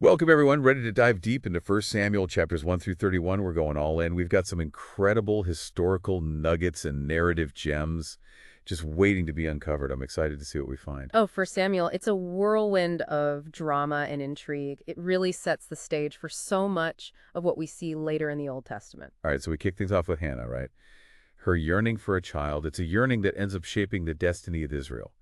Welcome, everyone. Ready to dive deep into 1 Samuel chapters 1 through 31. We're going all in. We've got some incredible historical nuggets and narrative gems just waiting to be uncovered. I'm excited to see what we find. Oh, for Samuel, it's a whirlwind of drama and intrigue. It really sets the stage for so much of what we see later in the Old Testament. All right, so we kick things off with Hannah, right? Her yearning for a child. It's a yearning that ends up shaping the destiny of Israel.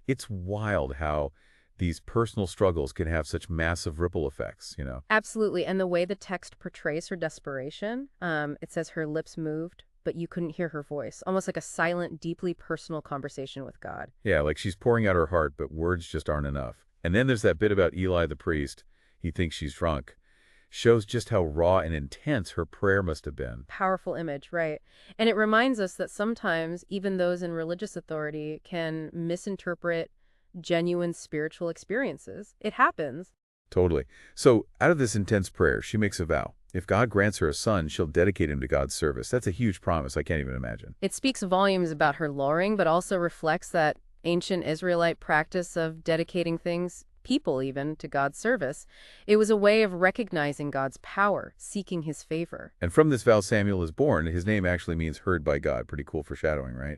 It's wild how these personal struggles can have such massive ripple effects. Absolutely. And the way the text portrays her desperation, it says her lips moved, but you couldn't hear her voice. Almost like a silent, deeply personal conversation with God. Yeah, like she's pouring out her heart, but words just aren't enough. And then there's that bit about Eli the priest. He thinks she's drunk. Shows just how raw and intense her prayer must have been. Powerful image, right? And it reminds us that sometimes even those in religious authority can misinterpret genuine spiritual experiences. It happens. Totally. So, out of this intense prayer, she makes a vow. If God grants her a son, she'll dedicate him to God's service. That's a huge promise. I can't even imagine. It speaks volumes about her lowering, but also reflects that ancient Israelite practice of dedicating things, people even, to God's service. It was a way of recognizing God's power, seeking his favor. And from this vow, Samuel is born. His name actually means heard by God. Pretty cool foreshadowing, right?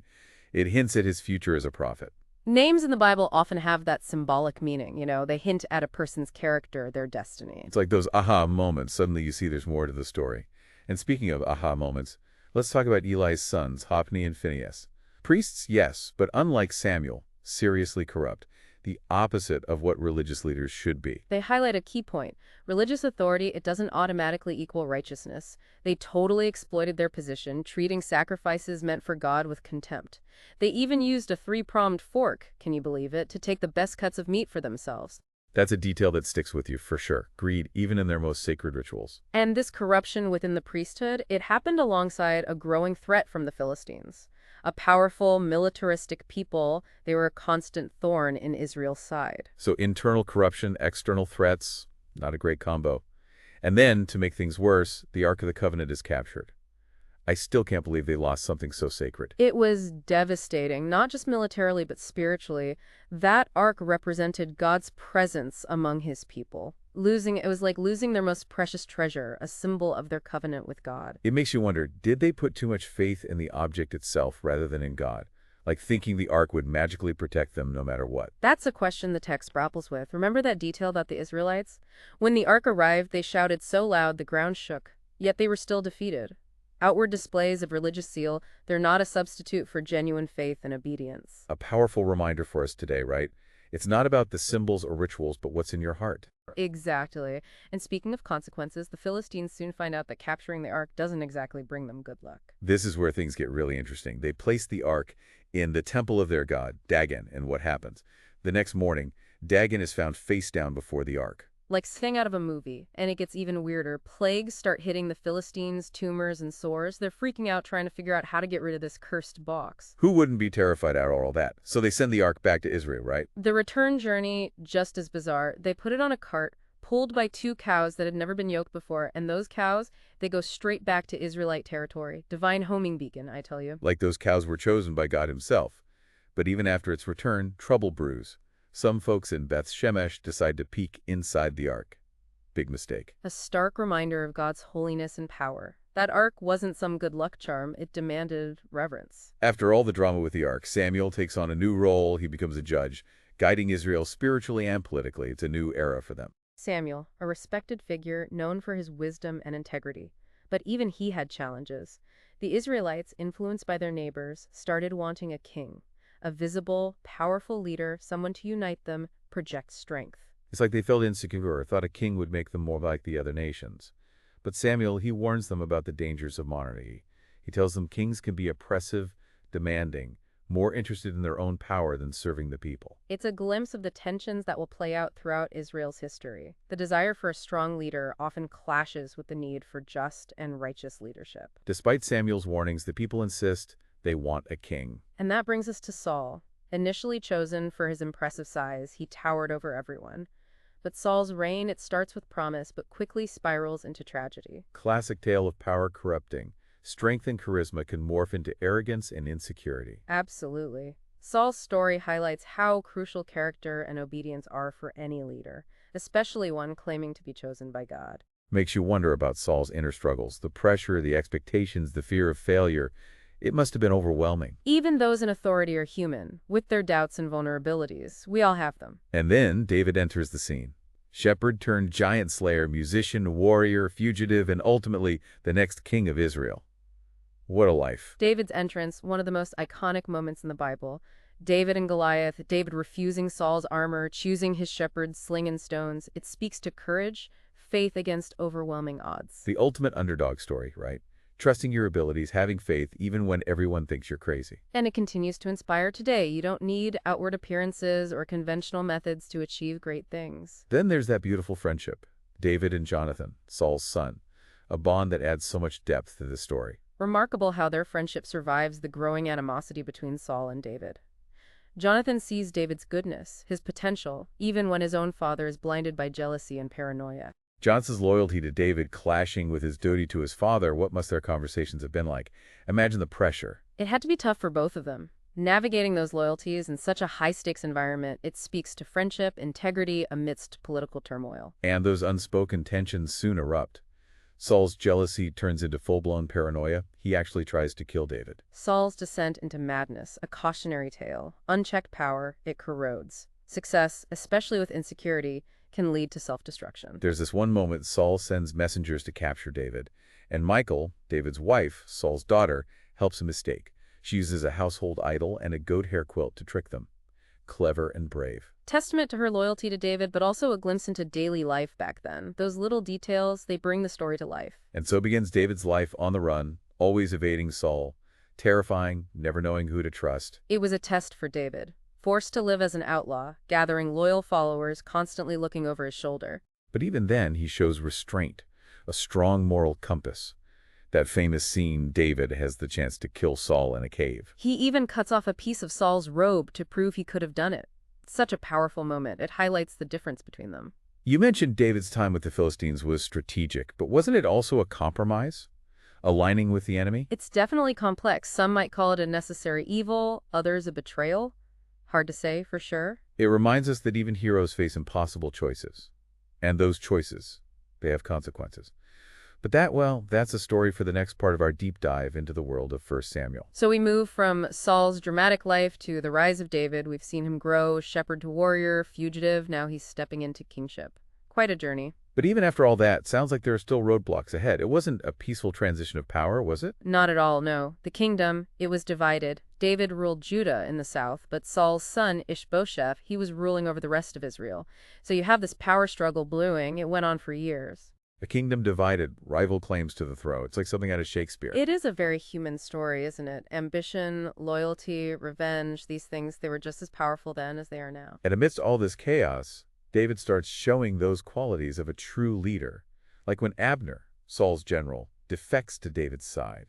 It hints at his future as a prophet. Names in the Bible often have that symbolic meaning, they hint at a person's character, their destiny. It's like those aha moments. Suddenly you see there's more to the story. And speaking of aha moments, let's talk about Eli's sons, Hophni and Phinehas. Priests, yes, but unlike Samuel, seriously corrupt. The opposite of what religious leaders should be. They highlight a key point. Religious authority, it doesn't automatically equal righteousness. They totally exploited their position, treating sacrifices meant for God with contempt. They even used a three-pronged fork, can you believe it, to take the best cuts of meat for themselves. That's a detail that sticks with you, for sure. Greed, even in their most sacred rituals. And this corruption within the priesthood, it happened alongside a growing threat from the Philistines. A powerful, militaristic people, they were a constant thorn in Israel's side. So internal corruption, external threats, not a great combo. And then, to make things worse, the Ark of the Covenant is captured. I still can't believe they lost something so sacred. It was devastating, not just militarily, but spiritually. That ark represented God's presence among his people. It was like losing their most precious treasure, a symbol of their covenant with God. It makes you wonder, did they put too much faith in the object itself rather than in God? Like thinking the ark would magically protect them no matter what. That's a question the text grapples with. Remember that detail about the Israelites? When the ark arrived, they shouted so loud the ground shook, yet they were still defeated. Outward displays of religious zeal, they're not a substitute for genuine faith and obedience. A powerful reminder for us today, right? It's not about the symbols or rituals, but what's in your heart. Exactly. And speaking of consequences, the Philistines soon find out that capturing the ark doesn't exactly bring them good luck. This is where things get really interesting. They place the ark in the temple of their god, Dagon, and what happens? The next morning, Dagon is found face down before the ark. Like something out of a movie, and it gets even weirder. Plagues start hitting the Philistines, tumors and sores. They're freaking out trying to figure out how to get rid of this cursed box. Who wouldn't be terrified at all that? So they send the ark back to Israel, right? The return journey, just as bizarre. They put it on a cart, pulled by two cows that had never been yoked before, and those cows, they go straight back to Israelite territory. Divine homing beacon, I tell you. Like those cows were chosen by God himself. But even after its return, trouble brews. Some folks in Beth Shemesh decide to peek inside the ark. Big mistake. A stark reminder of God's holiness and power. That ark wasn't some good luck charm. It demanded reverence. After all the drama with the ark, Samuel takes on a new role. He becomes a judge, guiding Israel spiritually and politically. It's a new era for them. Samuel, a respected figure known for his wisdom and integrity. But even he had challenges. The Israelites, influenced by their neighbors, started wanting a king. A visible, powerful leader, someone to unite them, project strength. It's like they felt insecure, thought a king would make them more like the other nations. But Samuel, he warns them about the dangers of monarchy. He tells them kings can be oppressive, demanding, more interested in their own power than serving the people. It's a glimpse of the tensions that will play out throughout Israel's history. The desire for a strong leader often clashes with the need for just and righteous leadership. Despite Samuel's warnings, the people insist they want a king. And that brings us to Saul. Initially chosen for his impressive size, he towered over everyone. But Saul's reign, it starts with promise, but quickly spirals into tragedy. Classic tale of power corrupting. Strength and charisma can morph into arrogance and insecurity. Absolutely. Saul's story highlights how crucial character and obedience are for any leader. especially one claiming to be chosen by God. Makes you wonder about Saul's inner struggles, the pressure, the expectations, the fear of failure. It must have been overwhelming. Even those in authority are human, with their doubts and vulnerabilities. We all have them. And then David enters the scene. Shepherd turned giant slayer, musician, warrior, fugitive, and ultimately the next king of Israel. What a life. David's entrance, one of the most iconic moments in the Bible. David and Goliath, David refusing Saul's armor, choosing his shepherd's sling and stones. It speaks to courage, faith against overwhelming odds. The ultimate underdog story, right? Trusting your abilities, having faith even when everyone thinks you're crazy. And it continues to inspire today. You don't need outward appearances or conventional methods to achieve great things. Then there's that beautiful friendship. David and Jonathan, Saul's son. A bond that adds so much depth to the story. Remarkable how their friendship survives the growing animosity between Saul and David. Jonathan sees David's goodness, his potential, even when his own father is blinded by jealousy and paranoia. Jonathan's loyalty to David clashing with his duty to his father. What must their conversations have been like? Imagine the pressure. It had to be tough for both of them. Navigating those loyalties in such a high-stakes environment, it speaks to friendship, integrity amidst political turmoil. And those unspoken tensions soon erupt. Saul's jealousy turns into full-blown paranoia. He actually tries to kill David. Saul's descent into madness, a cautionary tale. Unchecked power, it corrodes. Success, especially with insecurity, can lead to self-destruction. There's this one moment Saul sends messengers to capture David, and Michal, David's wife, Saul's daughter, helps a mistake. She uses a household idol and a goat hair quilt to trick them. Clever and brave. Testament to her loyalty to David, but also a glimpse into daily life back then. Those little details, they bring the story to life. And so begins David's life on the run, always evading Saul, terrifying, never knowing who to trust. It was a test for David. Forced to live as an outlaw, gathering loyal followers, constantly looking over his shoulder. But even then, he shows restraint, a strong moral compass. That famous scene, David has the chance to kill Saul in a cave. He even cuts off a piece of Saul's robe to prove he could have done it. Such a powerful moment. It highlights the difference between them. You mentioned David's time with the Philistines was strategic, but wasn't it also a compromise? Aligning with the enemy? It's definitely complex. Some might call it a necessary evil, others a betrayal. Hard to say for sure. It reminds us that even heroes face impossible choices. And those choices, they have consequences. But that's a story for the next part of our deep dive into the world of 1 Samuel. So we move from Saul's dramatic life to the rise of David. We've seen him grow, shepherd to warrior, fugitive. Now he's stepping into kingship. Quite a journey. But even after all that, sounds like there are still roadblocks ahead. It wasn't a peaceful transition of power, was it? Not at all, no. The kingdom, it was divided. David ruled Judah in the south, but Saul's son, Ishbosheth, he was ruling over the rest of Israel. So you have this power struggle brewing. It went on for years. A kingdom divided, rival claims to the throne. It's like something out of Shakespeare. It is a very human story, isn't it? Ambition, loyalty, revenge, these things, they were just as powerful then as they are now. And amidst all this chaos, David starts showing those qualities of a true leader. Like when Abner, Saul's general, defects to David's side.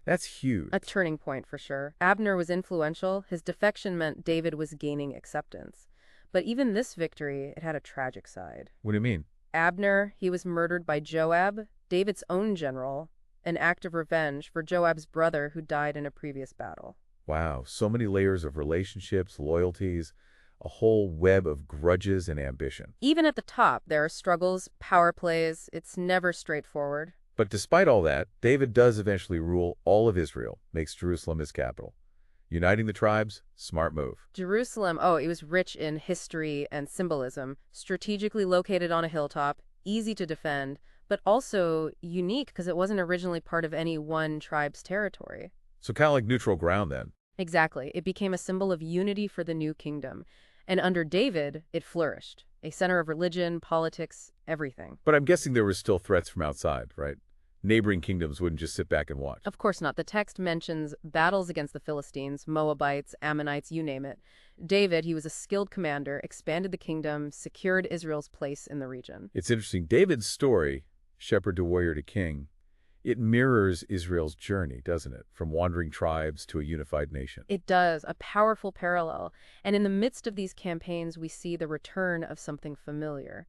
That's huge. A turning point for sure. Abner was influential. His defection meant David was gaining acceptance. But even this victory, it had a tragic side. What do you mean? Abner, he was murdered by Joab, David's own general, an act of revenge for Joab's brother who died in a previous battle. Wow, so many layers of relationships, loyalties, a whole web of grudges and ambition. Even at the top, there are struggles, power plays. It's never straightforward. But despite all that, David does eventually rule all of Israel, makes Jerusalem his capital. Uniting the tribes, smart move. Jerusalem, it was rich in history and symbolism, strategically located on a hilltop, easy to defend, but also unique because it wasn't originally part of any one tribe's territory. So kind of like neutral ground then. Exactly. It became a symbol of unity for the new kingdom. And under David, it flourished. A center of religion, politics, everything. But I'm guessing there were still threats from outside, right? Neighboring kingdoms wouldn't just sit back and watch. Of course not. The text mentions battles against the Philistines, Moabites, Ammonites, you name it. David, he was a skilled commander, expanded the kingdom, secured Israel's place in the region. It's interesting. David's story, shepherd to warrior to king, it mirrors Israel's journey, doesn't it? From wandering tribes to a unified nation. It does, a powerful parallel. And in the midst of these campaigns, we see the return of something familiar,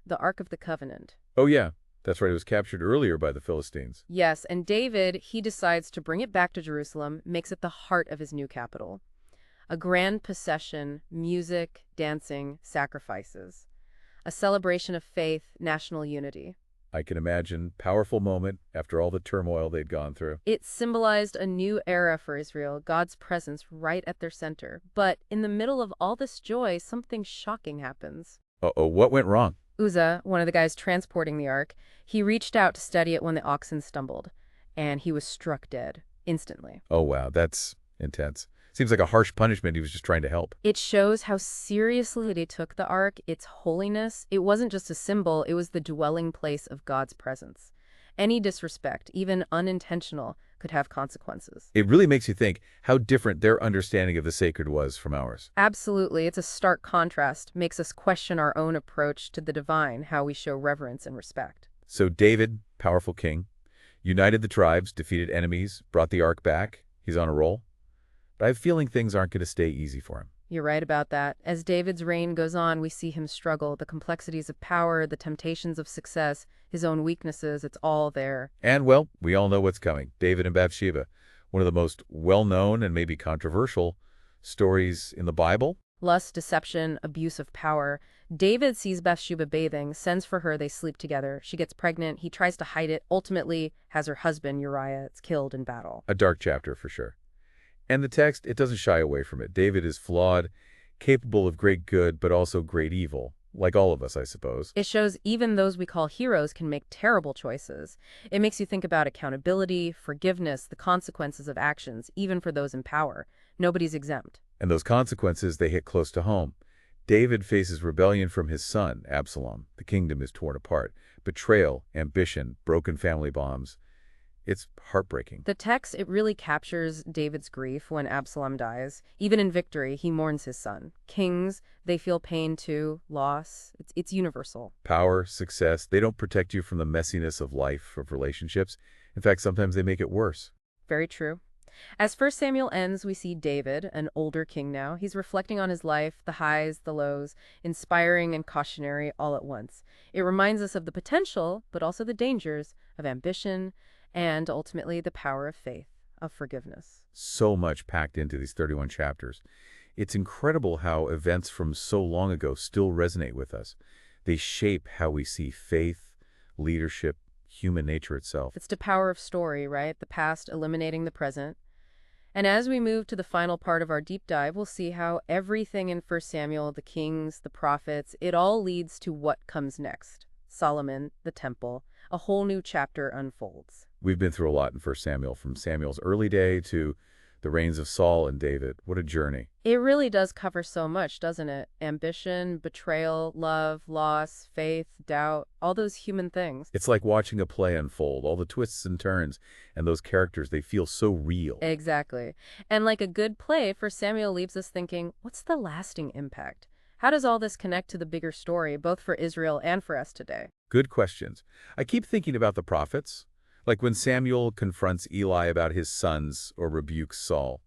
the Ark of the Covenant. Oh yeah, that's right. It was captured earlier by the Philistines. Yes, and David, he decides to bring it back to Jerusalem, makes it the heart of his new capital. A grand procession, music, dancing, sacrifices. a celebration of faith, national unity. I can imagine. Powerful moment after all the turmoil they'd gone through. It symbolized a new era for Israel, God's presence right at their center. But in the middle of all this joy, something shocking happens. Uh-oh, what went wrong? Uzzah, one of the guys transporting the ark, he reached out to steady it when the oxen stumbled, and he was struck dead instantly. Oh, wow, that's intense. Seems like a harsh punishment. He was just trying to help. It shows how seriously they took the ark, its holiness. It wasn't just a symbol, it was the dwelling place of God's presence. Any disrespect, even unintentional, could have consequences. It really makes you think how different their understanding of the sacred was from ours. Absolutely, it's a stark contrast, makes us question our own approach to the divine, how we show reverence and respect. So David, powerful king, united the tribes, defeated enemies, brought the ark back. He's on a roll. But I have a feeling things aren't going to stay easy for him. You're right about that. As David's reign goes on, we see him struggle. The complexities of power, the temptations of success, his own weaknesses, it's all there. And, well, we all know what's coming. David and Bathsheba, one of the most well-known and maybe controversial stories in the Bible. Lust, deception, abuse of power. David sees Bathsheba bathing, sends for her, they sleep together. She gets pregnant, he tries to hide it, ultimately has her husband, Uriah, killed in battle. A dark chapter for sure. And the text, it doesn't shy away from it. David is flawed, capable of great good, but also great evil. Like all of us, I suppose. It shows even those we call heroes can make terrible choices. It makes you think about accountability, forgiveness, the consequences of actions, even for those in power. Nobody's exempt. And those consequences, they hit close to home. David faces rebellion from his son, Absalom. The kingdom is torn apart. Betrayal, ambition, broken family bonds. It's heartbreaking. The text, it really captures David's grief when Absalom dies. Even in victory, he mourns his son. Kings, they feel pain too, loss. It's universal. Power, success, they don't protect you from the messiness of life, of relationships. In fact, sometimes they make it worse. Very true. As 1 Samuel ends, we see David, an older king now. He's reflecting on his life, the highs, the lows, inspiring and cautionary all at once. It reminds us of the potential, but also the dangers of ambition, and ultimately the power of faith, of forgiveness. So much packed into these 31 chapters. It's incredible how events from so long ago still resonate with us. They shape how we see faith, leadership, human nature itself. It's the power of story, right? The past eliminating the present. And as we move to the final part of our deep dive, we'll see how everything in 1 Samuel, the kings, the prophets, it all leads to what comes next. Solomon, the temple, a whole new chapter unfolds. We've been through a lot in 1 Samuel, from Samuel's early day to the reigns of Saul and David. What a journey. It really does cover so much, doesn't it? Ambition, betrayal, love, loss, faith, doubt, all those human things. It's like watching a play unfold, all the twists and turns, and those characters, they feel so real. Exactly. And like a good play, 1 Samuel leaves us thinking, what's the lasting impact? How does all this connect to the bigger story, both for Israel and for us today? Good questions. I keep thinking about the prophets, like when Samuel confronts Eli about his sons or rebukes Saul.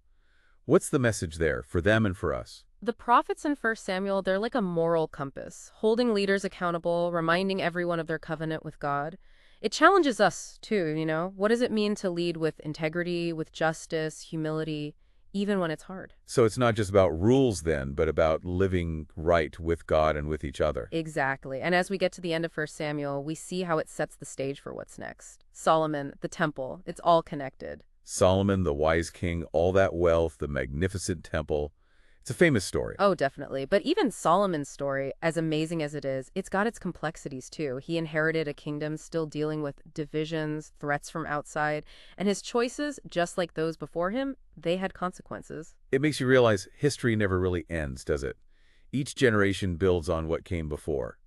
What's the message there for them and for us? The prophets in 1 Samuel, they're like a moral compass, holding leaders accountable, reminding everyone of their covenant with God. It challenges us, too, you know? What does it mean to lead with integrity, with justice, humility, even when it's hard? So it's not just about rules then, but about living right with God and with each other. Exactly. And as we get to the end of 1 Samuel, we see how it sets the stage for what's next. Solomon, the temple, it's all connected. Solomon, the wise king, all that wealth, the magnificent temple. It's a famous story. Oh, definitely. But even Solomon's story, as amazing as it is, it's got its complexities too. He inherited a kingdom still dealing with divisions, threats from outside, and his choices, just like those before him, they had consequences. It makes you realize history never really ends, does it? Each generation builds on what came before.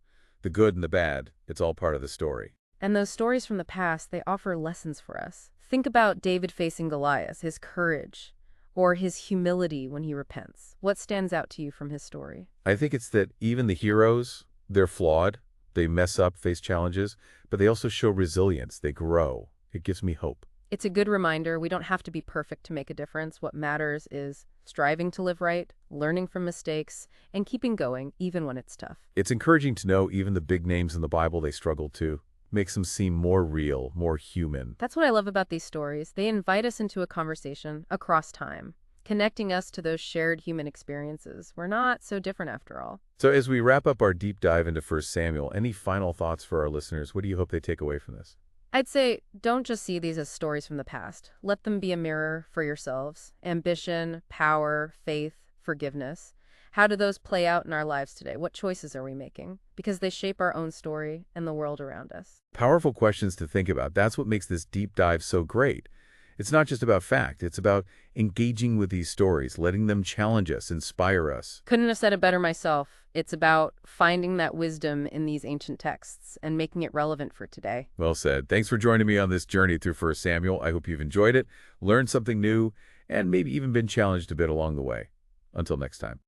The good and the bad, it's all part of the story. And those stories from the past, they offer lessons for us. Think about David facing Goliath, his courage, or his humility when he repents. What stands out to you from his story? I think it's that even the heroes, they're flawed, they mess up, face challenges, but they also show resilience, they grow. It gives me hope. It's a good reminder we don't have to be perfect to make a difference. What matters is striving to live right, learning from mistakes, and keeping going even when it's tough. It's encouraging to know even the big names in the Bible, they struggle too. Makes them seem more real, more human. That's what I love about these stories. They invite us into a conversation across time. connecting us to those shared human experiences. We're not so different after all. So as we wrap up our deep dive into 1 Samuel, any final thoughts for our listeners? What do you hope they take away from this? I'd say don't just see these as stories from the past. Let them be a mirror for yourselves. Ambition, power, faith, forgiveness. How do those play out in our lives today? What choices are we making? Because they shape our own story and the world around us. Powerful questions to think about. That's what makes this deep dive so great. It's not just about fact. It's about engaging with these stories, letting them challenge us, inspire us. Couldn't have said it better myself. It's about finding that wisdom in these ancient texts and making it relevant for today. Well said. Thanks for joining me on this journey through 1 Samuel. I hope you've enjoyed it, learned something new, and maybe even been challenged a bit along the way. Until next time.